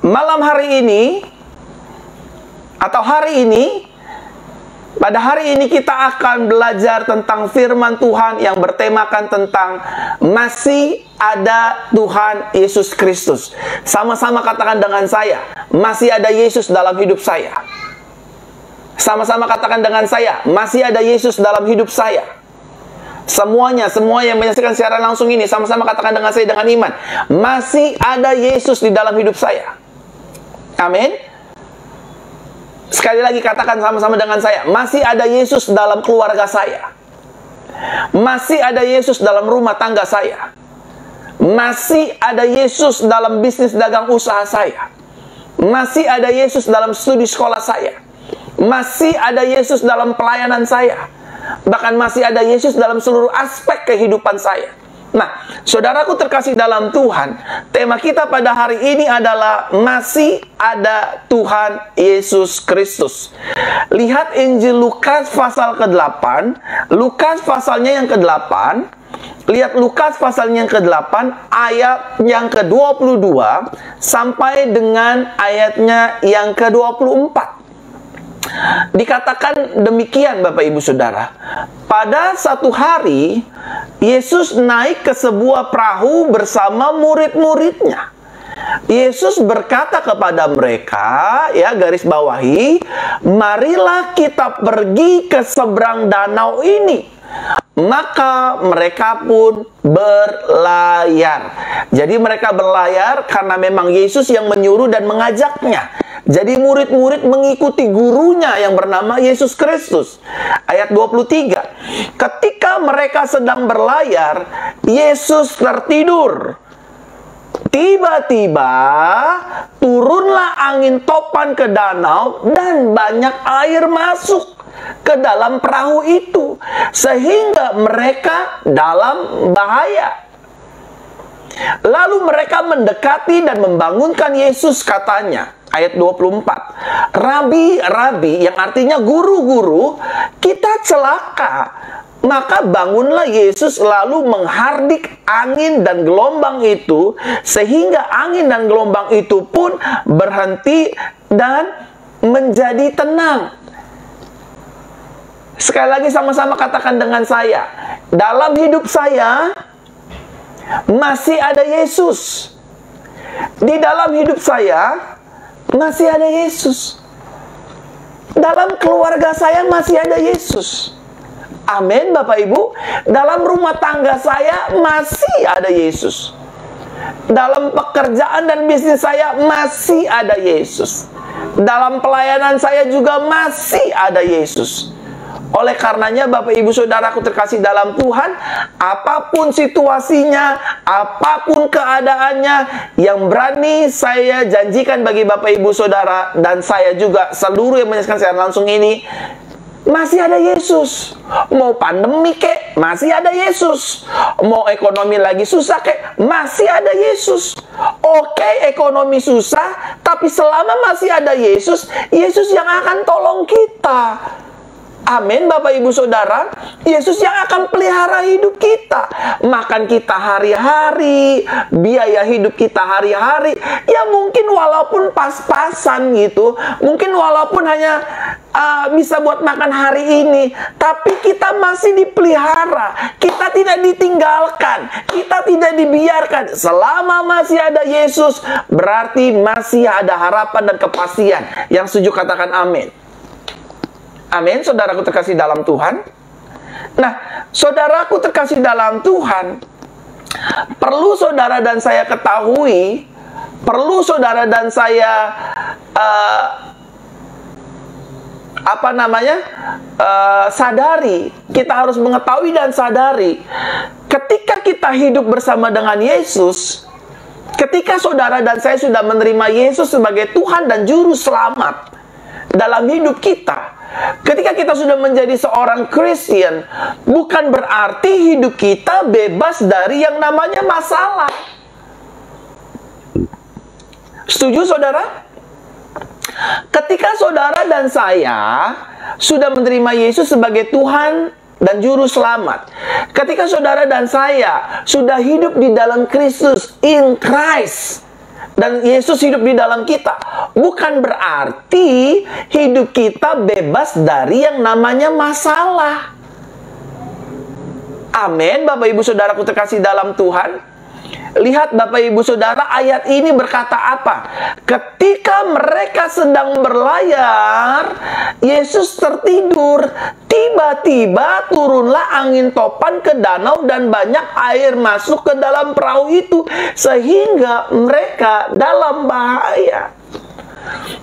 malam hari ini atau hari ini, pada hari ini kita akan belajar tentang firman Tuhan yang bertemakan tentang masih ada Tuhan Yesus Kristus. Sama-sama katakan dengan saya, masih ada Yesus dalam hidup saya. Sama-sama katakan dengan saya, masih ada Yesus dalam hidup saya. Semuanya, semua yang menyaksikan secara langsung ini, sama-sama katakan dengan saya dengan iman, masih ada Yesus di dalam hidup saya. Amin. Sekali lagi katakan sama-sama dengan saya, masih ada Yesus dalam keluarga saya. Masih ada Yesus dalam rumah tangga saya. Masih ada Yesus dalam bisnis dagang usaha saya. Masih ada Yesus dalam studi sekolah saya. Masih ada Yesus dalam pelayanan saya. Bahkan masih ada Yesus dalam seluruh aspek kehidupan saya. Nah, saudaraku terkasih dalam Tuhan, tema kita pada hari ini adalah masih ada Tuhan Yesus Kristus. Lihat Injil Lukas pasal ke-8, Lukas pasalnya yang ke-8. Lihat Lukas pasalnya yang ke-8, ayat yang ke-22 sampai dengan ayatnya yang ke-24. Dikatakan demikian, Bapak Ibu Saudara. Pada satu hari, Yesus naik ke sebuah perahu bersama murid-muridnya. Yesus berkata kepada mereka, ya garis bawahi, marilah kita pergi ke seberang danau ini. Maka mereka pun berlayar. Jadi mereka berlayar karena memang Yesus yang menyuruh dan mengajaknya. Jadi murid-murid mengikuti gurunya yang bernama Yesus Kristus. Ayat 23. Ketika mereka sedang berlayar, Yesus tertidur. Tiba-tiba turunlah angin topan ke danau dan banyak air masuk ke dalam perahu itu, sehingga mereka dalam bahaya. Lalu mereka mendekati dan membangunkan Yesus, katanya, ayat 24, Rabi, Rabi, yang artinya guru-guru, kita celaka. Maka bangunlah Yesus lalu menghardik angin dan gelombang itu, sehingga angin dan gelombang itu pun berhenti dan menjadi tenang. Sekali lagi sama-sama katakan dengan saya, dalam hidup saya masih ada Yesus. Di dalam hidup saya masih ada Yesus. Dalam keluarga saya masih ada Yesus. Amin, Bapak Ibu. Dalam rumah tangga saya masih ada Yesus. Dalam pekerjaan dan bisnis saya masih ada Yesus. Dalam pelayanan saya juga masih ada Yesus. Oleh karenanya, Bapak Ibu Saudaraku terkasih dalam Tuhan, apapun situasinya, apapun keadaannya, yang berani saya janjikan bagi Bapak Ibu Saudara dan saya juga seluruh yang menyaksikan secara langsung ini, masih ada Yesus. Mau pandemi kek, masih ada Yesus. Mau ekonomi lagi susah kek, masih ada Yesus. Oke, ekonomi susah, tapi selama masih ada Yesus, Yesus yang akan tolong kita. Amin, Bapak Ibu Saudara. Yesus yang akan pelihara hidup kita. Makan kita hari-hari, biaya hidup kita hari-hari. Ya mungkin walaupun pas-pasan gitu, mungkin walaupun hanya bisa buat makan hari ini, tapi kita masih dipelihara. Kita tidak ditinggalkan, kita tidak dibiarkan. Selama masih ada Yesus, berarti masih ada harapan dan kepastian. Yang setuju katakan amin. Amin, saudaraku terkasih dalam Tuhan. Nah, saudaraku terkasih dalam Tuhan, perlu saudara dan saya ketahui, perlu saudara dan saya sadari, kita harus mengetahui dan sadari, ketika kita hidup bersama dengan Yesus, ketika saudara dan saya sudah menerima Yesus sebagai Tuhan dan Juru Selamat dalam hidup kita, ketika kita sudah menjadi seorang Kristen, bukan berarti hidup kita bebas dari yang namanya masalah. Setuju, saudara? Ketika saudara dan saya sudah menerima Yesus sebagai Tuhan dan Juru Selamat, ketika saudara dan saya sudah hidup di dalam Kristus, in Christ, dan Yesus hidup di dalam kita, bukan berarti hidup kita bebas dari yang namanya masalah. Amin, Bapak Ibu Saudaraku terkasih dalam Tuhan. Lihat Bapak Ibu Saudara, ayat ini berkata apa? Ketika mereka sedang berlayar, Yesus tertidur. Tiba-tiba turunlah angin topan ke danau dan banyak air masuk ke dalam perahu itu, sehingga mereka dalam bahaya.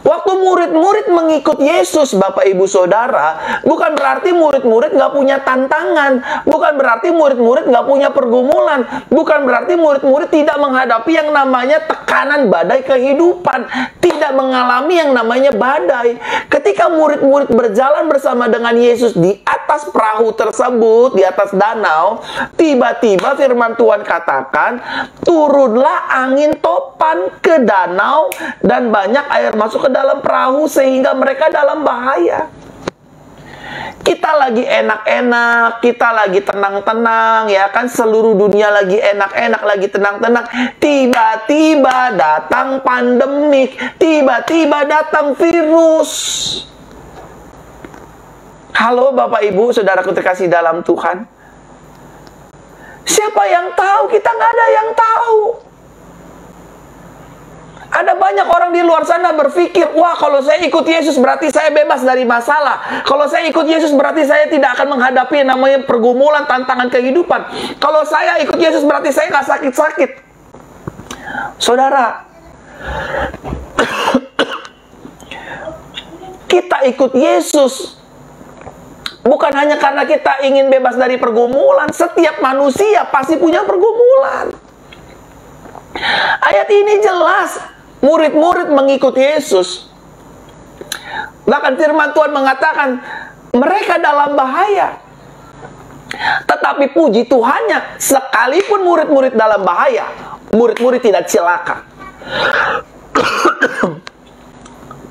Waktu murid-murid mengikut Yesus, Bapak Ibu Saudara, bukan berarti murid-murid nggak punya tantangan, bukan berarti murid-murid nggak punya pergumulan, bukan berarti murid-murid tidak menghadapi yang namanya tekanan badai kehidupan, tidak mengalami yang namanya badai. Ketika murid-murid berjalan bersama dengan Yesus di atas perahu tersebut, di atas danau, tiba-tiba firman Tuhan katakan, turunlah angin topan ke danau dan banyak air masuk ke dalam perahu sehingga mereka dalam bahaya. Kita lagi enak-enak, kita lagi tenang-tenang, ya kan, seluruh dunia lagi enak-enak, lagi tenang-tenang. Tiba-tiba datang pandemik, tiba-tiba datang virus. Halo Bapak Ibu, Saudaraku terkasih dalam Tuhan. Siapa yang tahu? Kita nggak ada yang tahu. Ada banyak orang di luar sana berpikir, wah kalau saya ikut Yesus berarti saya bebas dari masalah. Kalau saya ikut Yesus berarti saya tidak akan menghadapi yang namanya pergumulan, tantangan kehidupan. Kalau saya ikut Yesus berarti saya nggak sakit-sakit. Saudara, kita ikut Yesus bukan hanya karena kita ingin bebas dari pergumulan. Setiap manusia pasti punya pergumulan. Ayat ini jelas. Murid-murid mengikut Yesus. Bahkan firman Tuhan mengatakan mereka dalam bahaya. Tetapi puji Tuhannya, sekalipun murid-murid dalam bahaya, murid-murid tidak celaka.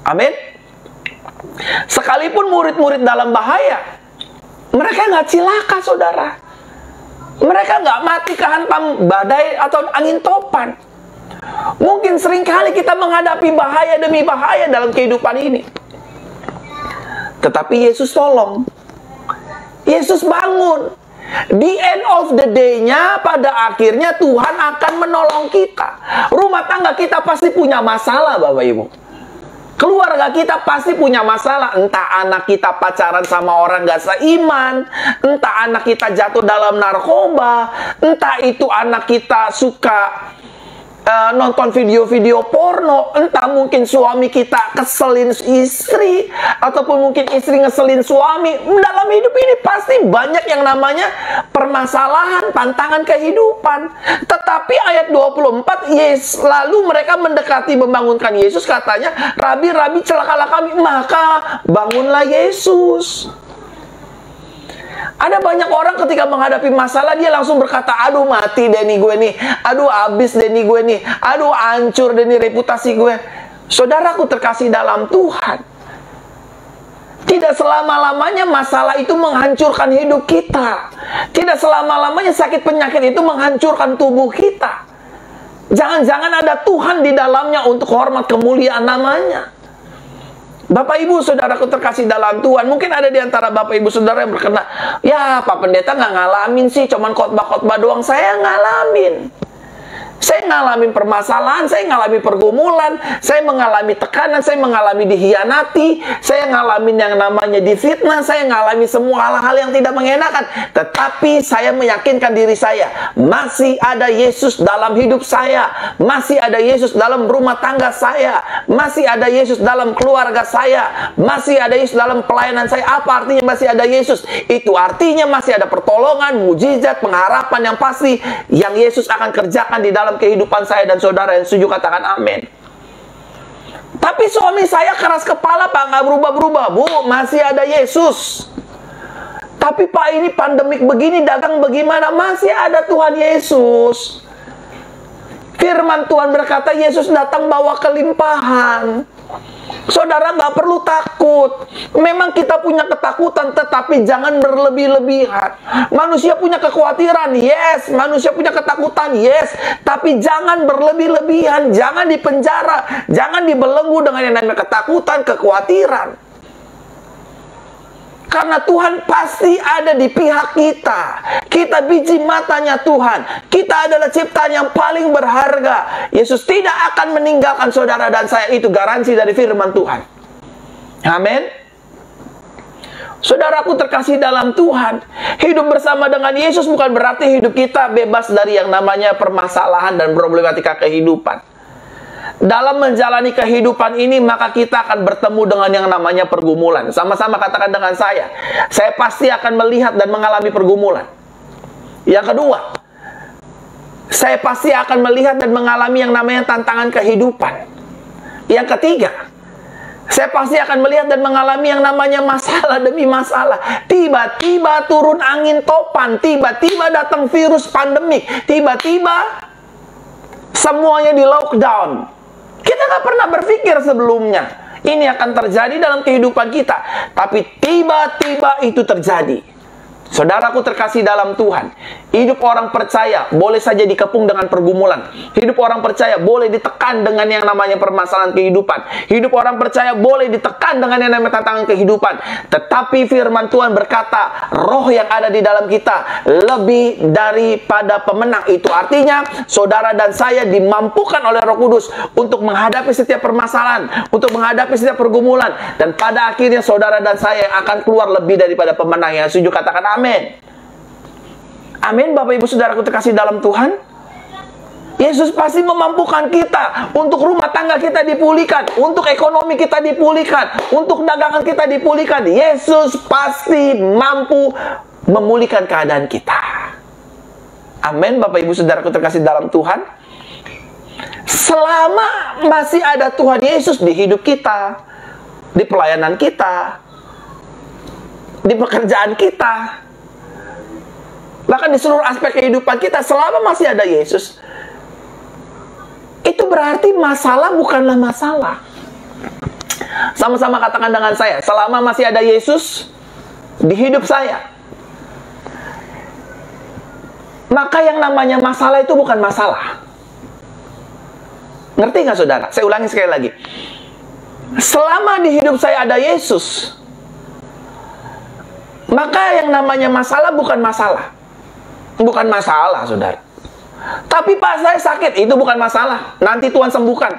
Amin. Sekalipun murid-murid dalam bahaya, mereka nggak celaka, saudara. Mereka nggak mati kehantam badai atau angin topan. Mungkin seringkali kita menghadapi bahaya demi bahaya dalam kehidupan ini. Tetapi Yesus tolong. Yesus bangun. Di end of the day-nya, pada akhirnya Tuhan akan menolong kita. Rumah tangga kita pasti punya masalah, Bapak Ibu. Keluarga kita pasti punya masalah. Entah anak kita pacaran sama orang gak seiman, entah anak kita jatuh dalam narkoba, entah itu anak kita suka nonton video-video porno, entah mungkin suami kita keselin istri, ataupun mungkin istri ngeselin suami. Dalam hidup ini pasti banyak yang namanya permasalahan, tantangan kehidupan. Tetapi ayat 24, lalu mereka mendekati membangunkan Yesus, katanya, Rabi, Rabi, celakalah kami. Maka bangunlah Yesus. Ada banyak orang ketika menghadapi masalah, dia langsung berkata, aduh mati deh nih gue nih, aduh habis deh nih gue nih, aduh hancur deh nih reputasi gue. Saudaraku terkasih dalam Tuhan, tidak selama-lamanya masalah itu menghancurkan hidup kita. Tidak selama-lamanya sakit penyakit itu menghancurkan tubuh kita. Jangan-jangan ada Tuhan di dalamnya untuk hormat kemuliaan namanya. Bapak Ibu Saudaraku terkasih dalam Tuhan, mungkin ada di antara Bapak Ibu Saudara yang berkena, ya Pak Pendeta nggak ngalamin sih, cuman khotbah-khotbah doang. Saya ngalamin. Saya ngalamin permasalahan, saya ngalamin pergumulan, saya mengalami tekanan, saya mengalami dihianati, saya ngalamin yang namanya difitnah, saya ngalami semua hal-hal yang tidak mengenakan. Tetapi saya meyakinkan diri saya, masih ada Yesus dalam hidup saya, masih ada Yesus dalam rumah tangga saya, masih ada Yesus dalam keluarga saya, masih ada Yesus dalam pelayanan saya. Apa artinya masih ada Yesus? Itu artinya masih ada pertolongan, mujizat, pengharapan yang pasti yang Yesus akan kerjakan di dalam kehidupan saya dan saudara. Yang setuju katakan amin. Tapi suami saya keras kepala Pak, nggak berubah-berubah. Bu, masih ada Yesus. Tapi Pak, ini pandemik begini, dagang bagaimana? Masih ada Tuhan Yesus. Firman Tuhan berkata Yesus datang bawa kelimpahan. Saudara nggak perlu takut. Memang kita punya ketakutan, tetapi jangan berlebih-lebihan. Manusia punya kekhawatiran, yes. Manusia punya ketakutan, yes. Tapi jangan berlebih-lebihan. Jangan dipenjara. Jangan dibelenggu dengan yang namanya ketakutan, kekhawatiran. Karena Tuhan pasti ada di pihak kita. Kita biji matanya Tuhan. Kita adalah ciptaan yang paling berharga. Yesus tidak akan meninggalkan saudara dan saya. Itu garansi dari firman Tuhan. Amin. Saudaraku terkasih dalam Tuhan, hidup bersama dengan Yesus bukan berarti hidup kita bebas dari yang namanya permasalahan dan problematika kehidupan. Dalam menjalani kehidupan ini, maka kita akan bertemu dengan yang namanya pergumulan. Sama-sama katakan dengan saya pasti akan melihat dan mengalami pergumulan. Yang kedua, saya pasti akan melihat dan mengalami yang namanya tantangan kehidupan. Yang ketiga, saya pasti akan melihat dan mengalami yang namanya masalah demi masalah. Tiba-tiba turun angin topan, tiba-tiba datang virus pandemik, tiba-tiba semuanya di lockdown. Kita nggak pernah berpikir sebelumnya ini akan terjadi dalam kehidupan kita. Tapi tiba-tiba itu terjadi. Saudaraku terkasih dalam Tuhan, hidup orang percaya boleh saja dikepung dengan pergumulan. Hidup orang percaya boleh ditekan dengan yang namanya permasalahan kehidupan. Hidup orang percaya boleh ditekan dengan yang namanya tantangan kehidupan. Tetapi firman Tuhan berkata, roh yang ada di dalam kita lebih daripada pemenang. Itu artinya saudara dan saya dimampukan oleh Roh Kudus untuk menghadapi setiap permasalahan, untuk menghadapi setiap pergumulan. Dan pada akhirnya saudara dan saya akan keluar lebih daripada pemenang. Yang setuju katakan amin. Amin, Bapak Ibu Saudaraku terkasih dalam Tuhan. Yesus pasti memampukan kita untuk rumah tangga kita dipulihkan, untuk ekonomi kita dipulihkan, untuk dagangan kita dipulihkan. Yesus pasti mampu memulihkan keadaan kita. Amin, Bapak Ibu Saudaraku terkasih dalam Tuhan. Selama masih ada Tuhan Yesus di hidup kita, di pelayanan kita, di pekerjaan kita, bahkan di seluruh aspek kehidupan kita, selama masih ada Yesus, itu berarti masalah bukanlah masalah. Sama-sama katakan dengan saya, selama masih ada Yesus di hidup saya, maka yang namanya masalah itu bukan masalah. Ngerti nggak saudara? Saya ulangi sekali lagi. Selama di hidup saya ada Yesus, maka yang namanya masalah bukan masalah. Bukan masalah, saudara. Tapi Pak, saya sakit, itu bukan masalah. Nanti Tuhan sembuhkan.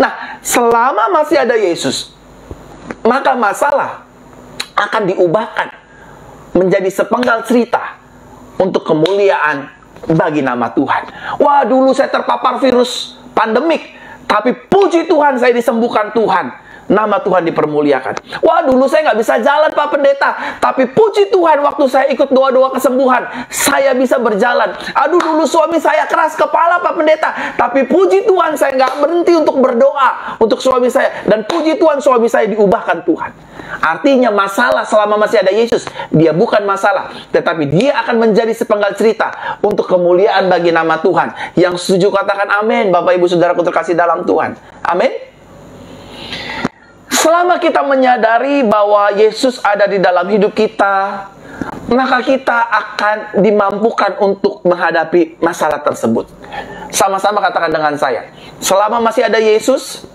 Nah, selama masih ada Yesus, maka masalah akan diubahkan menjadi sepenggal cerita untuk kemuliaan bagi nama Tuhan. Wah, dulu saya terpapar virus pandemik, tapi puji Tuhan saya disembuhkan Tuhan. Nama Tuhan dipermuliakan. Wah, dulu saya nggak bisa jalan Pak Pendeta, tapi puji Tuhan waktu saya ikut doa-doa kesembuhan, saya bisa berjalan. Aduh, dulu suami saya keras kepala Pak Pendeta, tapi puji Tuhan saya nggak berhenti untuk berdoa untuk suami saya. Dan puji Tuhan suami saya diubahkan Tuhan. Artinya masalah selama masih ada Yesus, dia bukan masalah, tetapi dia akan menjadi sepenggal cerita untuk kemuliaan bagi nama Tuhan. Yang setuju katakan amin, Bapak Ibu Saudaraku terkasih dalam Tuhan. Amin. Selama kita menyadari bahwa Yesus ada di dalam hidup kita, maka kita akan dimampukan untuk menghadapi masalah tersebut. Sama-sama katakan dengan saya, selama masih ada Yesus,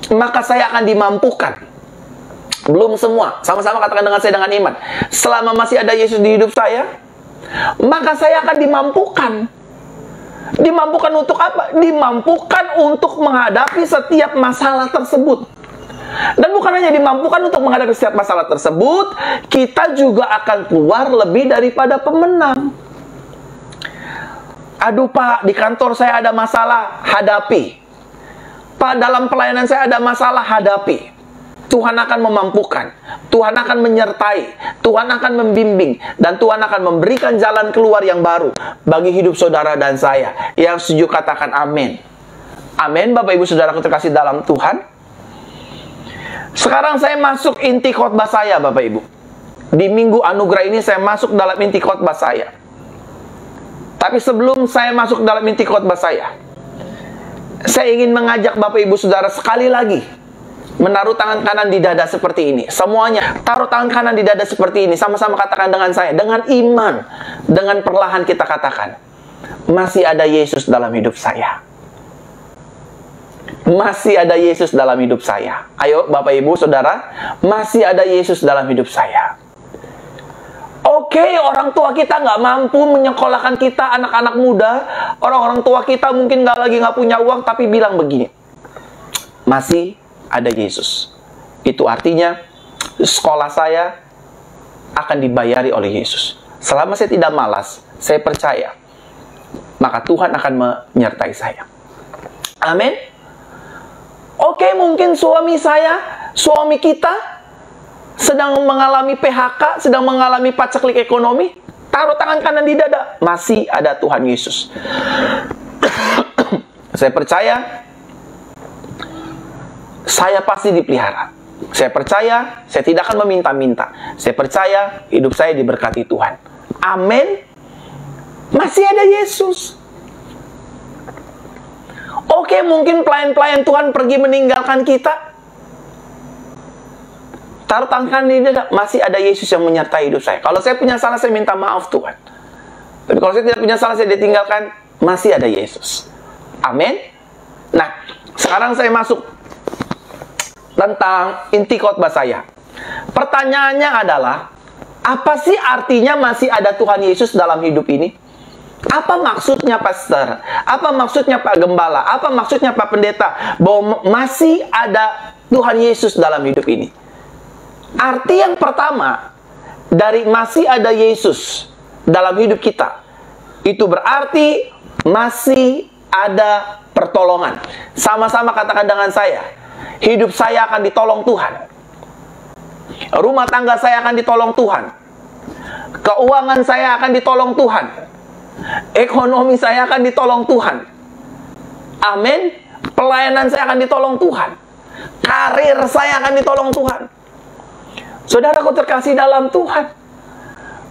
maka saya akan dimampukan. Belum semua, sama-sama katakan dengan saya dengan iman. Selama masih ada Yesus di hidup saya, maka saya akan dimampukan. Dimampukan untuk apa? Dimampukan untuk menghadapi setiap masalah tersebut. Dan bukan hanya dimampukan untuk menghadapi setiap masalah tersebut, kita juga akan keluar lebih daripada pemenang. Aduh Pak, di kantor saya ada masalah, hadapi. Pak, dalam pelayanan saya ada masalah, hadapi. Tuhan akan memampukan, Tuhan akan menyertai, Tuhan akan membimbing, dan Tuhan akan memberikan jalan keluar yang baru bagi hidup saudara dan saya. Yang setuju katakan amin. Amin, Bapak Ibu Saudaraku terkasih dalam Tuhan. Sekarang saya masuk inti khotbah saya, Bapak Ibu. Di minggu anugerah ini saya masuk dalam inti khotbah saya. Tapi sebelum saya masuk dalam inti khotbah saya ingin mengajak Bapak Ibu Saudara sekali lagi menaruh tangan kanan di dada seperti ini. Semuanya, taruh tangan kanan di dada seperti ini. Sama-sama katakan dengan saya. Dengan iman, dengan perlahan kita katakan, masih ada Yesus dalam hidup saya. Masih ada Yesus dalam hidup saya. Ayo Bapak Ibu Saudara, masih ada Yesus dalam hidup saya. Oke, orang tua kita nggak mampu menyekolahkan kita, anak-anak muda. Orang-orang tua kita mungkin nggak punya uang, tapi bilang begini, masih ada Yesus. Itu artinya sekolah saya akan dibayari oleh Yesus. Selama saya tidak malas, saya percaya, maka Tuhan akan menyertai saya. Amin. Oke, mungkin suami kita sedang mengalami PHK, sedang mengalami paceklik ekonomi. Taruh tangan kanan di dada. Masih ada Tuhan Yesus. Saya percaya, saya pasti dipelihara. Saya percaya, saya tidak akan meminta-minta. Saya percaya, hidup saya diberkati Tuhan. Amin. Masih ada Yesus. Oke, mungkin pelayan-pelayan Tuhan pergi meninggalkan kita. Taruh tangan di dada, masih ada Yesus yang menyertai hidup saya. Kalau saya punya salah, saya minta maaf Tuhan. Tapi kalau saya tidak punya salah, saya ditinggalkan, masih ada Yesus. Amin. Nah, sekarang saya masuk tentang inti khotbah saya. Pertanyaannya adalah, apa sih artinya masih ada Tuhan Yesus dalam hidup ini? Apa maksudnya pastor? Apa maksudnya Pak Gembala? Apa maksudnya Pak Pendeta? Bahwa masih ada Tuhan Yesus dalam hidup ini. Arti yang pertama dari masih ada Yesus dalam hidup kita, itu berarti masih ada pertolongan. Sama-sama katakan dengan saya, hidup saya akan ditolong Tuhan. Rumah tangga saya akan ditolong Tuhan. Keuangan saya akan ditolong Tuhan. Ekonomi saya akan ditolong Tuhan. Amin. Pelayanan saya akan ditolong Tuhan. Karir saya akan ditolong Tuhan. Saudaraku terkasih dalam Tuhan,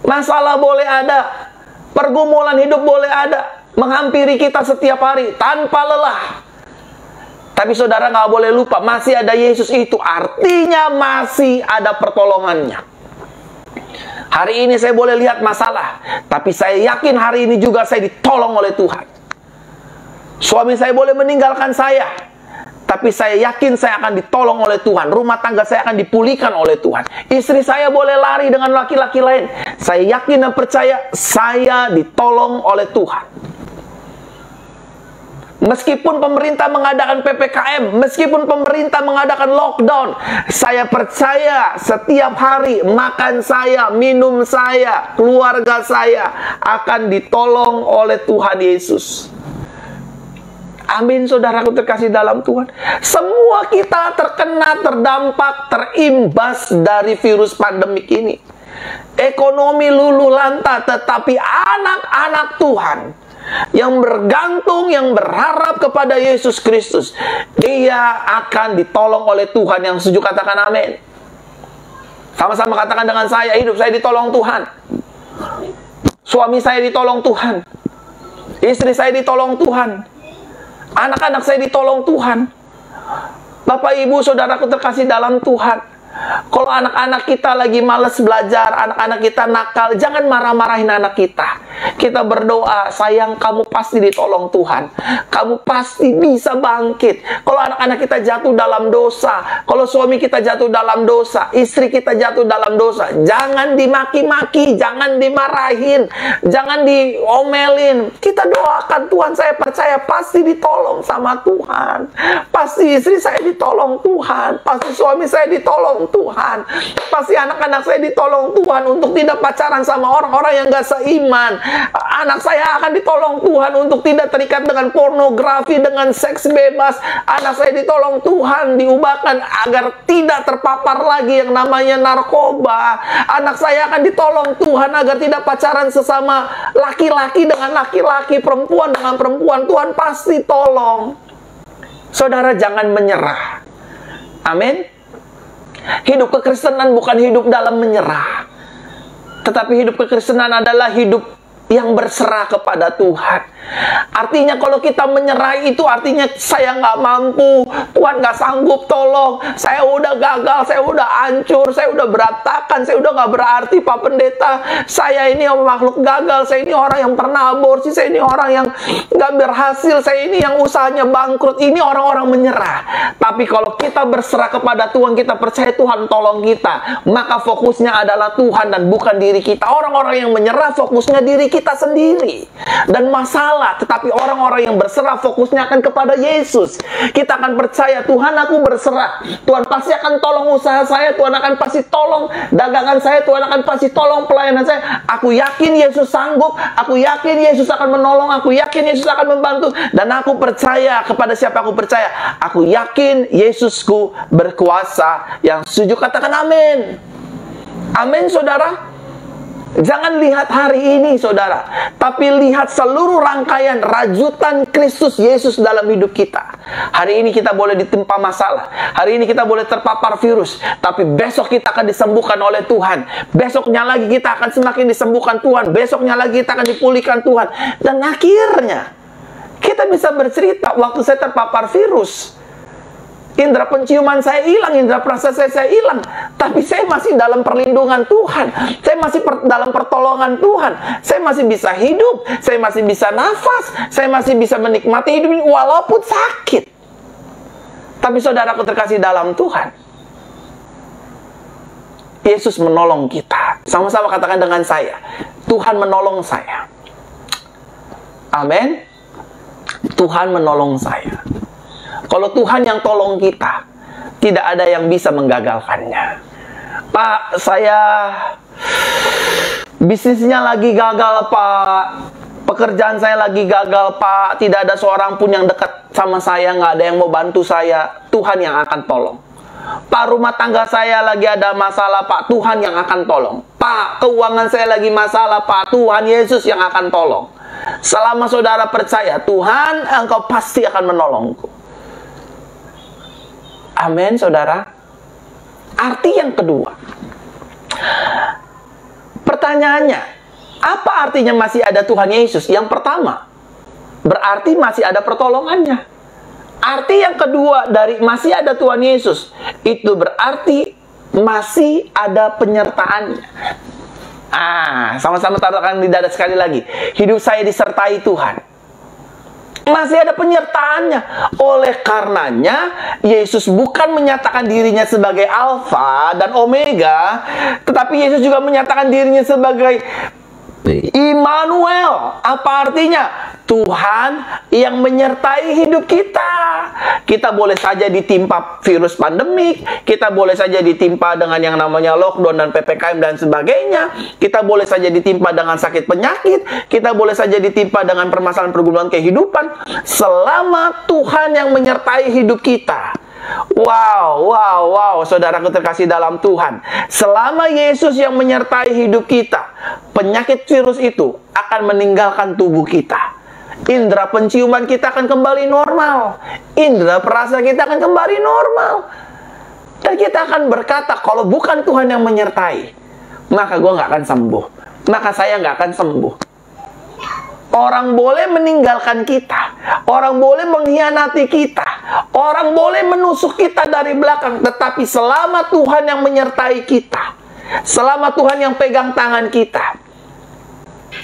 masalah boleh ada, pergumulan hidup boleh ada, menghampiri kita setiap hari tanpa lelah. Tapi saudara nggak boleh lupa, masih ada Yesus, itu artinya masih ada pertolongannya. Hari ini saya boleh lihat masalah, tapi saya yakin hari ini juga saya ditolong oleh Tuhan. Suami saya boleh meninggalkan saya, tapi saya yakin saya akan ditolong oleh Tuhan. Rumah tangga saya akan dipulihkan oleh Tuhan. Istri saya boleh lari dengan laki-laki lain, saya yakin dan percaya saya ditolong oleh Tuhan. Meskipun pemerintah mengadakan PPKM, meskipun pemerintah mengadakan lockdown, saya percaya setiap hari makan saya, minum saya, keluarga saya akan ditolong oleh Tuhan Yesus. Amin, saudaraku terkasih dalam Tuhan. Semua kita terkena, terdampak, terimbas dari virus pandemik ini. Ekonomi luluh lantah, tetapi anak-anak Tuhan yang bergantung, yang berharap kepada Yesus Kristus, dia akan ditolong oleh Tuhan. Yang setuju katakan amin. Sama-sama katakan dengan saya, hidup saya ditolong Tuhan. Suami saya ditolong Tuhan. Istri saya ditolong Tuhan. Anak-anak saya ditolong Tuhan. Bapak, Ibu, saudaraku terkasih dalam Tuhan, kalau anak-anak kita lagi malas belajar, anak-anak kita nakal, jangan marah-marahin anak kita. Kita berdoa, sayang, kamu pasti ditolong Tuhan. Kamu pasti bisa bangkit. Kalau anak-anak kita jatuh dalam dosa, kalau suami kita jatuh dalam dosa, istri kita jatuh dalam dosa, jangan dimaki-maki, jangan dimarahin, jangan diomelin. Kita doakan Tuhan, saya percaya pasti ditolong sama Tuhan. Pasti istri saya ditolong Tuhan. Pasti suami saya ditolong Tuhan. Pasti anak-anak saya ditolong Tuhan untuk tidak pacaran sama orang-orang yang gak seiman. Anak saya akan ditolong Tuhan untuk tidak terikat dengan pornografi, dengan seks bebas. Anak saya ditolong Tuhan diubahkan agar tidak terpapar lagi yang namanya narkoba. Anak saya akan ditolong Tuhan agar tidak pacaran sesama laki-laki dengan laki-laki, perempuan dengan perempuan. Tuhan pasti tolong. Saudara, jangan menyerah. Amin. Hidup kekristenan bukan hidup dalam menyerah, tetapi hidup kekristenan adalah hidup yang berserah kepada Tuhan. Artinya kalau kita menyerah itu artinya saya nggak mampu, Tuhan nggak sanggup tolong, saya udah gagal, saya udah hancur, saya udah berantakan, saya udah nggak berarti Pak Pendeta, saya ini makhluk gagal, saya ini orang yang pernah aborsi, saya ini orang yang nggak berhasil, saya ini yang usahanya bangkrut. Ini orang-orang menyerah. Tapi kalau kita berserah kepada Tuhan, kita percaya Tuhan tolong kita, maka fokusnya adalah Tuhan dan bukan diri kita. Orang-orang yang menyerah fokusnya diri kita sendiri dan masalah, tetapi orang-orang yang berserah fokusnya akan kepada Yesus. Kita akan percaya, Tuhan aku berserah, Tuhan pasti akan tolong usaha saya, Tuhan akan pasti tolong dagangan saya, Tuhan akan pasti tolong pelayanan saya. Aku yakin Yesus sanggup, aku yakin Yesus akan menolong, aku yakin Yesus akan membantu, dan aku percaya kepada siapa aku percaya. Aku yakin Yesusku berkuasa. Yang setuju katakan amin. Amin, saudara. Jangan lihat hari ini, saudara, tapi lihat seluruh rangkaian rajutan Kristus Yesus dalam hidup kita. Hari ini kita boleh ditimpa masalah, hari ini kita boleh terpapar virus, tapi besok kita akan disembuhkan oleh Tuhan. Besoknya lagi kita akan semakin disembuhkan Tuhan. Besoknya lagi kita akan dipulihkan Tuhan. Dan akhirnya kita bisa bercerita, waktu saya terpapar virus, indera penciuman saya hilang, indera perasa saya hilang, tapi saya masih dalam perlindungan Tuhan, saya masih dalam pertolongan Tuhan, saya masih bisa hidup, saya masih bisa nafas, saya masih bisa menikmati hidup ini walaupun sakit. Tapi saudaraku terkasih dalam Tuhan, Yesus menolong kita. Sama-sama katakan dengan saya, Tuhan menolong saya. Amin. Tuhan menolong saya. Kalau Tuhan yang tolong kita, tidak ada yang bisa menggagalkannya. Pak, saya bisnisnya lagi gagal, Pak. Pekerjaan saya lagi gagal, Pak. Tidak ada seorang pun yang dekat sama saya, nggak ada yang mau bantu saya. Tuhan yang akan tolong. Pak, rumah tangga saya lagi ada masalah, Pak. Tuhan yang akan tolong. Pak, keuangan saya lagi masalah, Pak. Tuhan Yesus yang akan tolong. Selama saudara percaya, Tuhan, Engkau pasti akan menolongku. Amin, saudara. Arti yang kedua, pertanyaannya, apa artinya masih ada Tuhan Yesus? Yang pertama, berarti masih ada pertolongannya. Arti yang kedua dari masih ada Tuhan Yesus, itu berarti masih ada penyertaannya. Sama-sama taruhkan di dada sekali lagi. Hidup saya disertai Tuhan. Masih ada penyertaannya. Oleh karenanya, Yesus bukan menyatakan dirinya sebagai Alfa dan Omega, tetapi Yesus juga menyatakan dirinya sebagai Immanuel. Apa artinya? Tuhan yang menyertai hidup kita. Kita boleh saja ditimpa virus pandemik, kita boleh saja ditimpa dengan yang namanya lockdown dan PPKM dan sebagainya, kita boleh saja ditimpa dengan sakit penyakit, kita boleh saja ditimpa dengan permasalahan pergumulan kehidupan, selama Tuhan yang menyertai hidup kita. Wow, saudaraku terkasih dalam Tuhan, selama Yesus yang menyertai hidup kita, penyakit virus itu akan meninggalkan tubuh kita. Indera penciuman kita akan kembali normal, indera perasa kita akan kembali normal, dan kita akan berkata, kalau bukan Tuhan yang menyertai, maka gue gak akan sembuh, maka saya gak akan sembuh. Orang boleh meninggalkan kita, orang boleh mengkhianati kita, orang boleh menusuk kita dari belakang, tetapi selama Tuhan yang menyertai kita, selama Tuhan yang pegang tangan kita,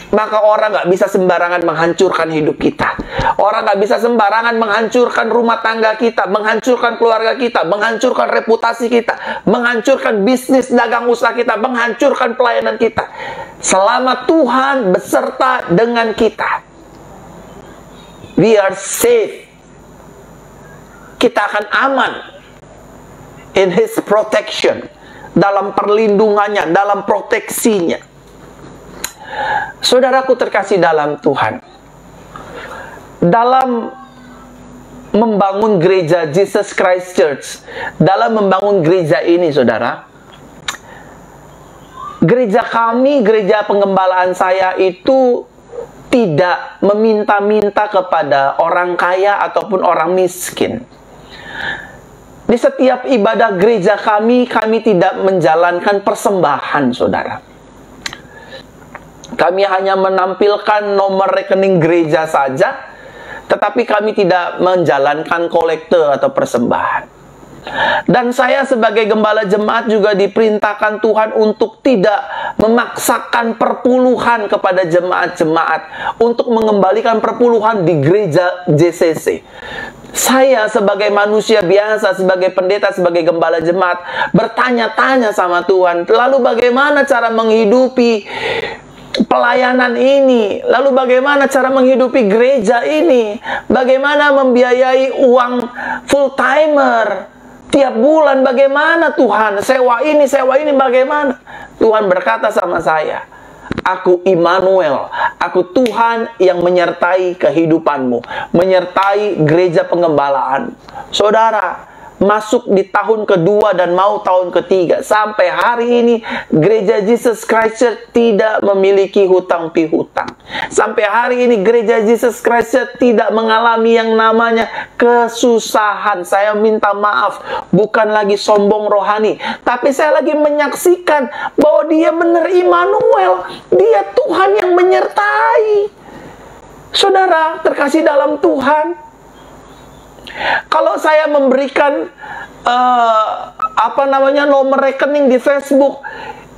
maka orang gak bisa sembarangan menghancurkan hidup kita. Orang gak bisa sembarangan menghancurkan rumah tangga kita, menghancurkan keluarga kita, menghancurkan reputasi kita, menghancurkan bisnis dagang usaha kita, menghancurkan pelayanan kita. Selama Tuhan beserta dengan kita, we are safe. Kita akan aman in His protection, dalam perlindungannya, dalam proteksinya. Saudaraku terkasih dalam Tuhan, dalam membangun gereja Jesus Christ Church, dalam membangun gereja ini, saudara, gereja kami, gereja penggembalaan saya itu tidak meminta-minta kepada orang kaya ataupun orang miskin. Di setiap ibadah gereja kami tidak menjalankan persembahan, saudara. Kami hanya menampilkan nomor rekening gereja saja, tetapi kami tidak menjalankan kolekte atau persembahan. Dan saya sebagai gembala jemaat juga diperintahkan Tuhan untuk tidak memaksakan perpuluhan kepada jemaat-jemaat untuk mengembalikan perpuluhan di gereja JCC. Saya sebagai manusia biasa, sebagai pendeta, sebagai gembala jemaat, bertanya-tanya sama Tuhan, lalu bagaimana cara menghidupi pelayanan ini? Lalu bagaimana cara menghidupi gereja ini? Bagaimana membiayai uang full timer tiap bulan? Bagaimana Tuhan? Sewa ini bagaimana? Tuhan berkata sama saya, aku Immanuel, aku Tuhan yang menyertai kehidupanmu, menyertai gereja pengembalaan. Saudara, masuk di tahun kedua dan mau tahun ketiga. Sampai hari ini gereja Jesus Christ Church tidak memiliki hutang piutang. Sampai hari ini gereja Jesus Christ Church tidak mengalami yang namanya kesusahan. Saya minta maaf, bukan lagi sombong rohani, tapi saya lagi menyaksikan bahwa dia benar Immanuel. Dia Tuhan yang menyertai. Saudara terkasih dalam Tuhan, kalau saya memberikan nomor rekening di Facebook,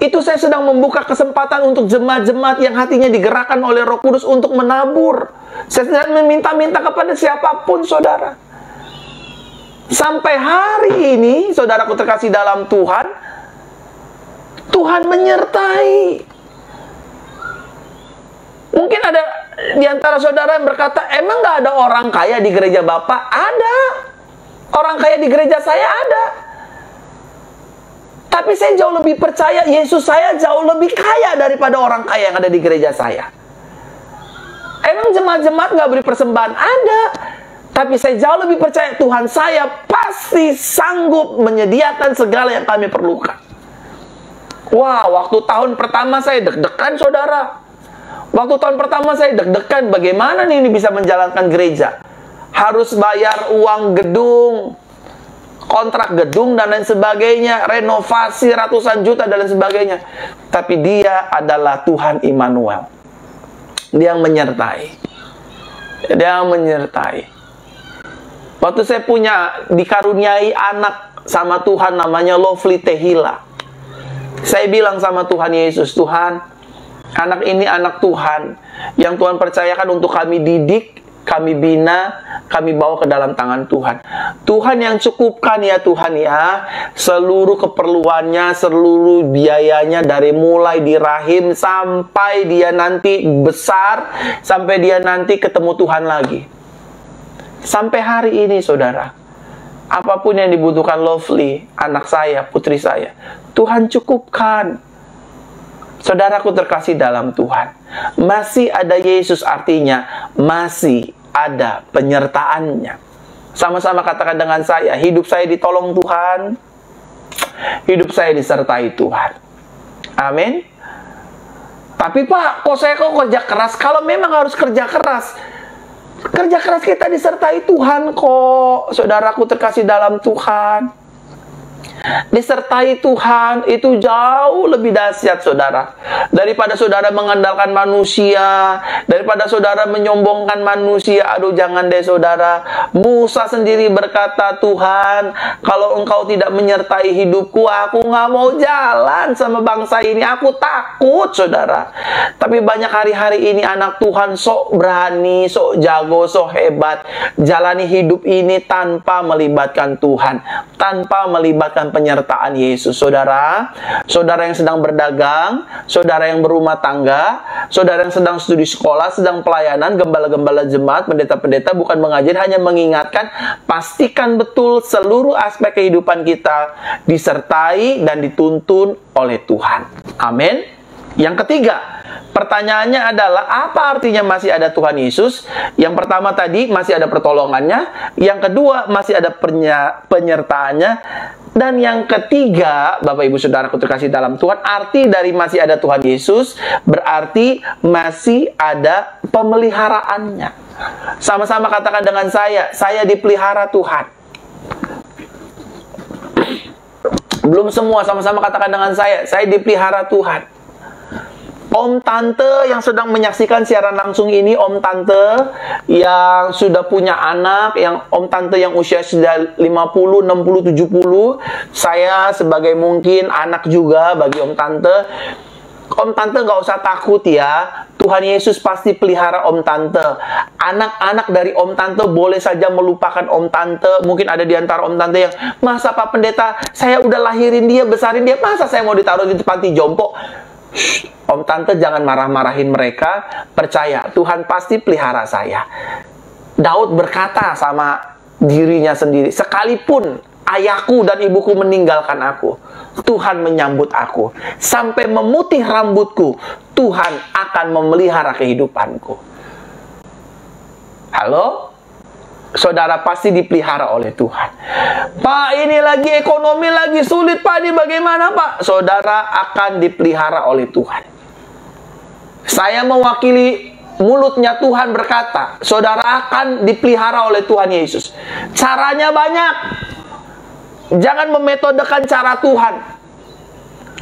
itu saya sedang membuka kesempatan untuk jemaat-jemaat yang hatinya digerakkan oleh Roh Kudus untuk menabur. Saya sedang meminta-minta kepada siapapun, saudara. Sampai hari ini, saudaraku terkasih dalam Tuhan, Tuhan menyertai. Mungkin ada di antara saudara yang berkata, emang gak ada orang kaya di gereja Bapak? Ada. Orang kaya di gereja saya ada. Tapi saya jauh lebih percaya Yesus saya jauh lebih kaya daripada orang kaya yang ada di gereja saya. Emang jemaat-jemaat gak beri persembahan? Ada. Tapi saya jauh lebih percaya Tuhan saya pasti sanggup menyediakan segala yang kami perlukan. Wah, waktu tahun pertama saya deg-degan, saudara. Waktu tahun pertama saya deg-degan, bagaimana nih ini bisa menjalankan gereja? Harus bayar uang gedung, kontrak gedung dan lain sebagainya, renovasi ratusan juta dan lain sebagainya. Tapi dia adalah Tuhan Immanuel. Dia yang menyertai. Dia yang menyertai. Waktu saya dikaruniai anak sama Tuhan namanya Lovely Tehila, saya bilang sama Tuhan Yesus, Tuhan, anak ini anak Tuhan yang Tuhan percayakan untuk kami didik, kami bina, kami bawa ke dalam tangan Tuhan. Tuhan yang cukupkan ya Tuhan ya, seluruh keperluannya, seluruh biayanya, dari mulai di rahim sampai dia nanti besar, sampai dia nanti ketemu Tuhan lagi. Sampai hari ini, saudara, apapun yang dibutuhkan Lovely, anak saya, putri saya, Tuhan cukupkan. Saudaraku terkasih dalam Tuhan, masih ada Yesus, artinya masih ada penyertaannya. Sama-sama katakan dengan saya, hidup saya ditolong Tuhan, hidup saya disertai Tuhan. Amin. Tapi Pak, kok saya kerja keras? Kalau memang harus kerja keras, kerja keras kita disertai Tuhan kok. Saudaraku terkasih dalam Tuhan, disertai Tuhan itu jauh lebih dahsyat, saudara, daripada saudara mengandalkan manusia, daripada saudara menyombongkan manusia. Aduh, jangan deh, saudara. Musa sendiri berkata, Tuhan, kalau engkau tidak menyertai hidupku, aku nggak mau jalan sama bangsa ini. Aku takut, saudara. Tapi banyak hari-hari ini anak Tuhan sok berani, sok jago, sok hebat, jalani hidup ini tanpa melibatkan Tuhan, tanpa melibatkan penyertaan Yesus. Saudara, saudara yang sedang berdagang, saudara yang berumah tangga, saudara yang sedang studi sekolah, sedang pelayanan, gembala-gembala jemaat, pendeta-pendeta, bukan mengajar, hanya mengingatkan, pastikan betul seluruh aspek kehidupan kita disertai dan dituntun oleh Tuhan. Amin. Yang ketiga, pertanyaannya adalah, apa artinya masih ada Tuhan Yesus? Yang pertama tadi, masih ada pertolongannya. Yang kedua, masih ada penyertaannya. Dan yang ketiga, Bapak Ibu Saudaraku terkasih dalam Tuhan, arti dari masih ada Tuhan Yesus berarti masih ada pemeliharaannya. Sama-sama katakan dengan saya dipelihara Tuhan. Belum semua, sama-sama katakan dengan saya dipelihara Tuhan. Om tante yang sedang menyaksikan siaran langsung ini, om tante yang sudah punya anak, yang om tante yang usia sudah 50, 60, 70, saya sebagai mungkin anak juga bagi om tante. Om tante nggak usah takut ya, Tuhan Yesus pasti pelihara om tante. Anak-anak dari om tante boleh saja melupakan om tante. Mungkin ada di antara om tante yang, masa Pak Pendeta, saya udah lahirin dia, besarin dia, masa saya mau ditaruh di panti jompo? Shh, om tante jangan marah-marahin mereka. Percaya, Tuhan pasti pelihara saya. Daud berkata sama dirinya sendiri, sekalipun ayahku dan ibuku meninggalkan aku, Tuhan menyambut aku. Sampai memutih rambutku, Tuhan akan memelihara kehidupanku. Halo? Saudara pasti dipelihara oleh Tuhan. Pak, ini lagi ekonomi lagi sulit, Pak, ini bagaimana, Pak? Saudara akan dipelihara oleh Tuhan. Saya mewakili mulutnya Tuhan berkata, saudara akan dipelihara oleh Tuhan Yesus. Caranya banyak. Jangan memetodekan cara Tuhan.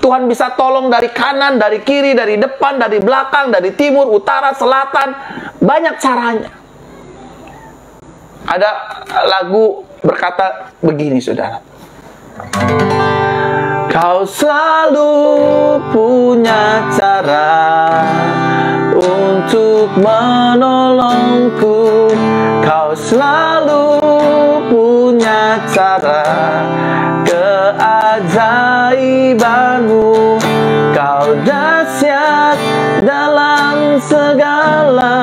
Tuhan bisa tolong dari kanan, dari kiri, dari depan, dari belakang, dari timur, utara, selatan. Banyak caranya. Ada lagu berkata begini, saudara. Kau selalu punya cara untuk menolongku. Kau selalu punya cara, keajaibanmu. Kau dahsyat dalam segala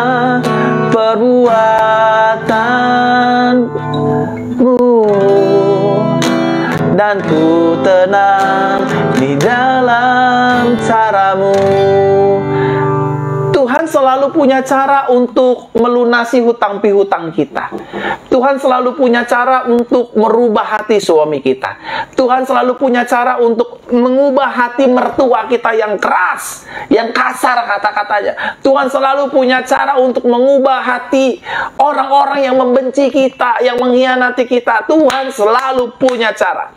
perbuatanmu, dan ku tenang di dalam caramu. Tuhan selalu punya cara untuk melunasi hutang pihutang kita. Tuhan selalu punya cara untuk merubah hati suami kita. Tuhan selalu punya cara untuk mengubah hati mertua kita yang keras, yang kasar kata-katanya. Tuhan selalu punya cara untuk mengubah hati orang-orang yang membenci kita, yang mengkhianati kita. Tuhan selalu punya cara.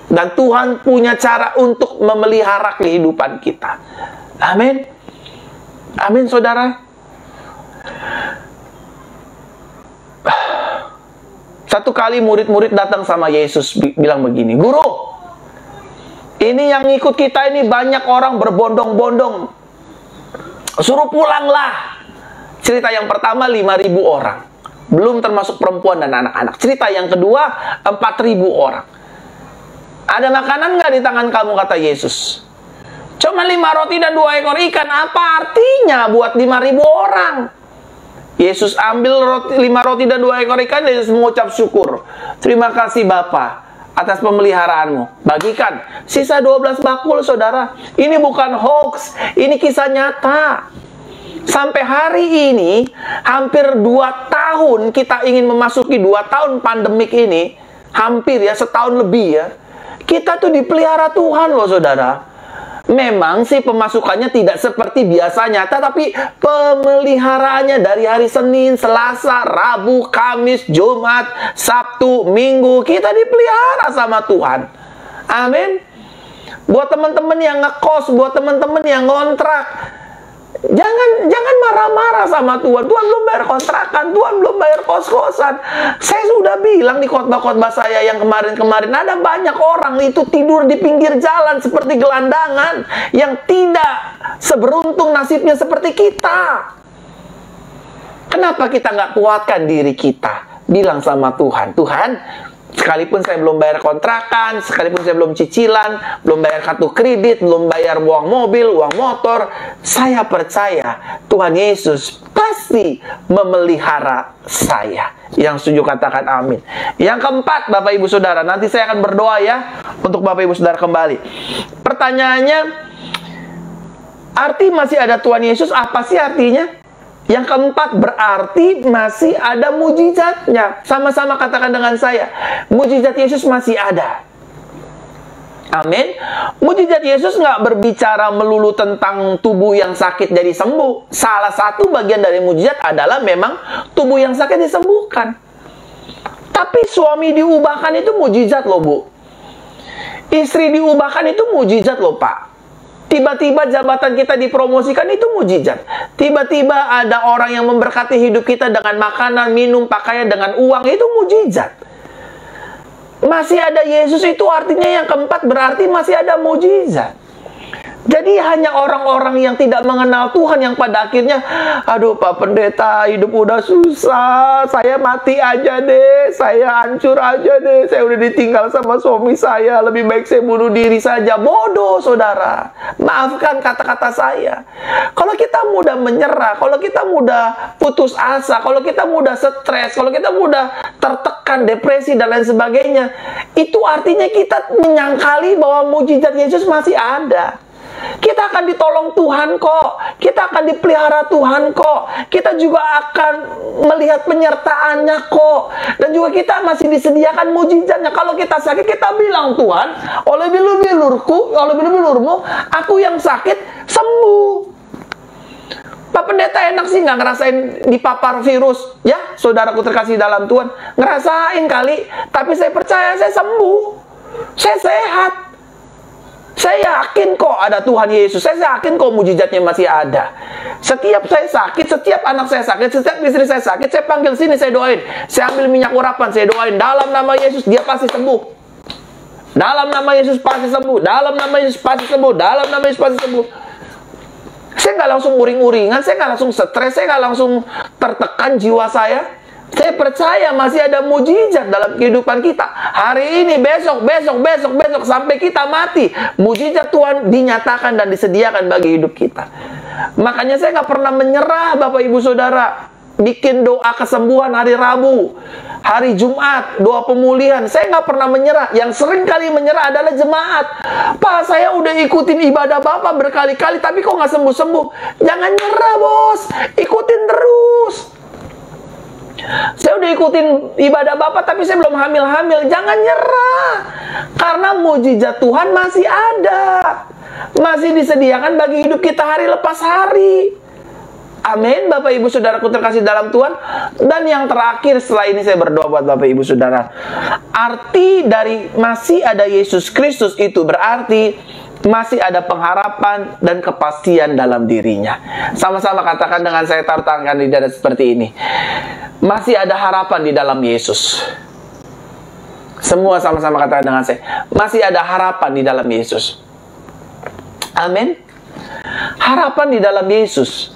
Dan Tuhan punya cara untuk memelihara kehidupan kita. Amin. Amin, saudara. Satu kali murid-murid datang sama Yesus, bilang begini, Guru, ini yang ngikut kita ini banyak orang berbondong-bondong. Suruh pulanglah. Cerita yang pertama 5.000 orang. Belum termasuk perempuan dan anak-anak. Cerita yang kedua 4.000 orang. Ada makanan nggak di tangan kamu, kata Yesus? Cuma 5 roti dan 2 ekor ikan. Apa artinya buat 5.000 orang? Yesus ambil 5 roti dan 2 ekor ikan. Yesus mengucap syukur. Terima kasih Bapa atas pemeliharaanmu. Bagikan. Sisa 12 bakul, saudara. Ini bukan hoax. Ini kisah nyata. Sampai hari ini, hampir 2 tahun kita ingin memasuki 2 tahun pandemik ini. Hampir ya, setahun lebih ya. Kita tuh dipelihara Tuhan loh, saudara. Memang sih pemasukannya tidak seperti biasanya, tetapi pemeliharaannya dari hari Senin, Selasa, Rabu, Kamis, Jumat, Sabtu, Minggu, kita dipelihara sama Tuhan. Amin. Buat teman-teman yang ngekos, buat teman-teman yang ngontrak, jangan marah-marah sama Tuhan. Tuhan belum bayar kontrakan, Tuhan belum bayar kos-kosan. Saya sudah bilang di khotbah-khotbah saya yang kemarin-kemarin, ada banyak orang itu tidur di pinggir jalan seperti gelandangan, yang tidak seberuntung nasibnya seperti kita. Kenapa kita nggak kuatkan diri kita? Bilang sama Tuhan, Tuhan, sekalipun saya belum bayar kontrakan, sekalipun saya belum cicilan, belum bayar kartu kredit, belum bayar uang mobil, uang motor, saya percaya Tuhan Yesus pasti memelihara saya. Yang setuju katakan amin. Yang keempat, Bapak Ibu Saudara, nanti saya akan berdoa ya untuk Bapak Ibu Saudara kembali. Pertanyaannya, arti masih ada Tuhan Yesus, apa sih artinya? Yang keempat, berarti masih ada mujizatnya. Sama-sama katakan dengan saya, mujizat Yesus masih ada. Amin. Mujizat Yesus nggak berbicara melulu tentang tubuh yang sakit jadi sembuh. Salah satu bagian dari mujizat adalah memang tubuh yang sakit disembuhkan. Tapi suami diubahkan itu mujizat loh, Bu. Istri diubahkan itu mujizat loh, Pak. Tiba-tiba jabatan kita dipromosikan, itu mujizat. Tiba-tiba ada orang yang memberkati hidup kita dengan makanan, minum, pakaian, dengan uang, itu mujizat. Masih ada Yesus itu artinya yang keempat berarti masih ada mujizat. Jadi hanya orang-orang yang tidak mengenal Tuhan yang pada akhirnya, aduh Pak Pendeta, hidup udah susah, saya mati aja deh, saya hancur aja deh, saya udah ditinggal sama suami saya, lebih baik saya bunuh diri saja. Bodoh saudara, maafkan kata-kata saya. Kalau kita mudah menyerah, kalau kita mudah putus asa, kalau kita mudah stres, kalau kita mudah tertekan, depresi dan lain sebagainya, itu artinya kita menyangkali bahwa mujizat Yesus masih ada. Kita akan ditolong Tuhan kok. Kita akan dipelihara Tuhan kok. Kita juga akan melihat penyertaannya kok. Dan juga kita masih disediakan mujizatnya. Kalau kita sakit, kita bilang, Tuhan, oleh bilur-bilurmu, aku yang sakit sembuh. Pak Pendeta enak sih nggak ngerasain dipapar virus. Ya, saudaraku terkasih dalam Tuhan. Ngerasain kali. Tapi saya percaya saya sembuh. Saya sehat. Saya yakin kok ada Tuhan Yesus. Saya yakin kok mujizatnya masih ada. Setiap saya sakit, setiap anak saya sakit, setiap istri saya sakit, saya panggil sini, saya doain. Saya ambil minyak urapan, saya doain. Dalam nama Yesus, dia pasti sembuh. Dalam nama Yesus pasti sembuh. Dalam nama Yesus pasti sembuh. Dalam nama Yesus pasti sembuh. Saya nggak langsung uring-uringan, saya nggak langsung stres, saya nggak langsung tertekan jiwa saya. Saya percaya masih ada mujizat dalam kehidupan kita. Hari ini, besok, sampai kita mati. Mujizat Tuhan dinyatakan dan disediakan bagi hidup kita. Makanya saya nggak pernah menyerah, Bapak Ibu Saudara. Bikin doa kesembuhan hari Rabu, hari Jumat, doa pemulihan. Saya nggak pernah menyerah. Yang sering kali menyerah adalah jemaat. Pak, saya udah ikutin ibadah Bapak berkali-kali, tapi kok nggak sembuh-sembuh. Jangan nyerah, bos. Ikutin terus. Saya udah ikutin ibadah Bapak, tapi saya belum hamil-hamil. Jangan nyerah. Karena mujizat Tuhan masih ada. Masih disediakan bagi hidup kita hari lepas hari. Amin, Bapak Ibu Saudaraku terkasih dalam Tuhan. Dan yang terakhir setelah ini saya berdoa buat Bapak Ibu Saudara. Arti dari masih ada Yesus Kristus itu berarti masih ada pengharapan dan kepastian dalam dirinya. Sama-sama katakan dengan saya, taruh tangan di dada seperti ini. Masih ada harapan di dalam Yesus. Semua sama-sama katakan dengan saya. Masih ada harapan di dalam Yesus. Amin. Harapan di dalam Yesus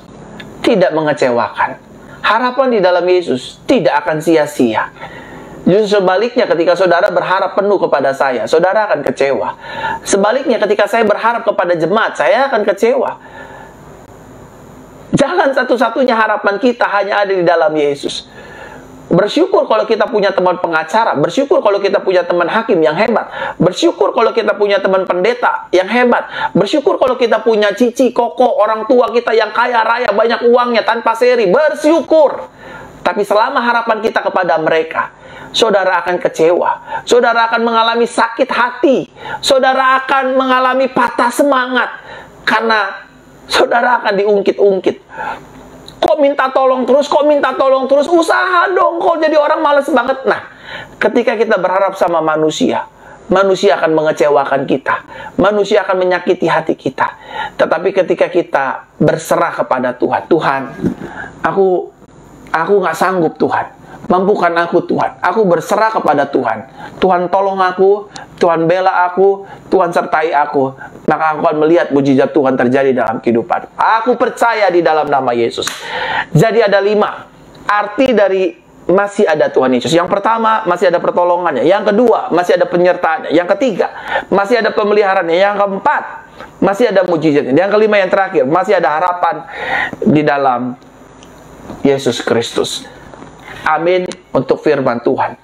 tidak mengecewakan. Harapan di dalam Yesus tidak akan sia-sia. Justru sebaliknya, ketika saudara berharap penuh kepada saya, saudara akan kecewa. Sebaliknya, ketika saya berharap kepada jemaat, saya akan kecewa. Jangan satu-satunya harapan kita hanya ada di dalam Yesus. Bersyukur kalau kita punya teman pengacara. Bersyukur kalau kita punya teman hakim yang hebat. Bersyukur kalau kita punya teman pendeta yang hebat. Bersyukur kalau kita punya cici, koko, orang tua kita yang kaya raya, banyak uangnya, tanpa seri. Bersyukur. Tapi selama harapan kita kepada mereka, saudara akan kecewa. Saudara akan mengalami sakit hati. Saudara akan mengalami patah semangat. Karena saudara akan diungkit-ungkit. Kok minta tolong terus? Kok minta tolong terus? Usaha dong. Kok jadi orang malas banget? Nah, ketika kita berharap sama manusia, manusia akan mengecewakan kita. Manusia akan menyakiti hati kita. Tetapi ketika kita berserah kepada Tuhan, Tuhan, aku nggak sanggup Tuhan. Mampukan aku Tuhan. Aku berserah kepada Tuhan. Tuhan tolong aku. Tuhan bela aku. Tuhan sertai aku. Maka aku akan melihat mujizat Tuhan terjadi dalam kehidupan. Aku percaya di dalam nama Yesus. Jadi ada 5 arti dari masih ada Tuhan Yesus. Yang pertama, masih ada pertolongannya. Yang kedua, masih ada penyertaannya. Yang ketiga, masih ada pemeliharaannya. Yang keempat, masih ada mujizatnya. Yang kelima, yang terakhir, masih ada harapan di dalam Yesus Kristus. Amin untuk firman Tuhan.